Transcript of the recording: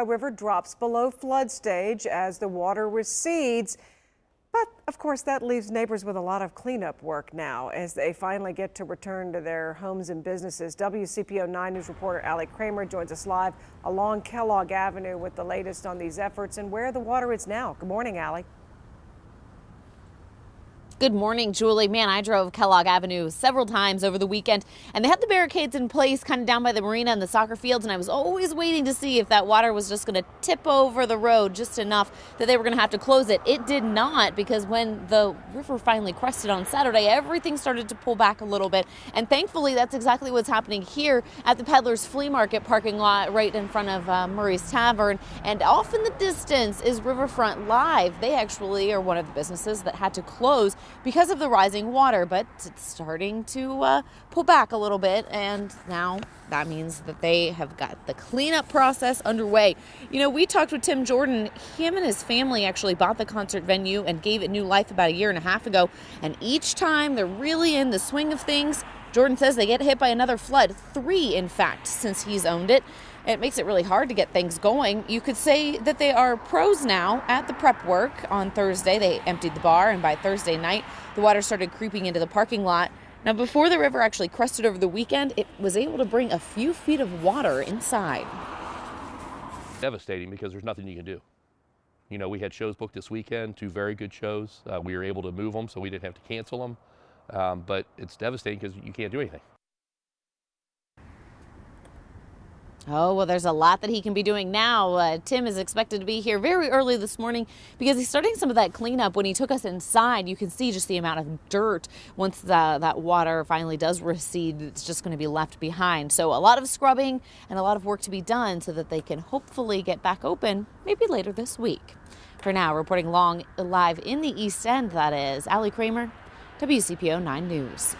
Ohio River drops below flood stage as the water recedes. But of course, that leaves neighbors with a lot of cleanup work now as they finally get to return to their homes and businesses. WCPO 9 News reporter Allie Kramer joins us live along Kellogg Avenue with the latest on these efforts and where the water is now. Good morning, Allie. Good morning, Julie. Man, I drove Kellogg Avenue several times over the weekend, and they had the barricades in place kind of down by the marina and the soccer fields, and I was always waiting to see if that water was just going to tip over the road just enough that they were going to have to close it. It did not, because when the river finally crested on Saturday, everything started to pull back a little bit, and thankfully that's exactly what's happening here at the Peddler's Flea Market parking lot right in front of Murray's Tavern, and off in the distance is Riverfront Live. They actually are one of the businesses that had to close because of the rising water, but it's starting to pull back a little bit, and now that means that they have got the cleanup process underway. You know, we talked with Tim Jordan. Him and his family actually bought the concert venue and gave it new life about a year and a half ago, and each time they're really in the swing of things. Jordan says they get hit by another flood, 3 in fact, since he's owned it. It makes it really hard to get things going. You could say that they are pros now at the prep work. On Thursday, they emptied the bar, and by Thursday night, the water started creeping into the parking lot. Now, before the river actually crested over the weekend, it was able to bring a few feet of water inside. Devastating because there's nothing you can do. You know, we had shows booked this weekend, 2 very good shows. We were able to move them, so we didn't have to cancel them. But it's devastating because you can't do anything. Oh, well, there's a lot that he can be doing now. Tim is expected to be here very early this morning because he's starting some of that cleanup. When he took us inside, you can see just the amount of dirt. Once that water finally does recede, it's just going to be left behind. So a lot of scrubbing and a lot of work to be done so that they can hopefully get back open maybe later this week. For now, reporting live in the East End, that is Allie Kramer, WCPO 9 News.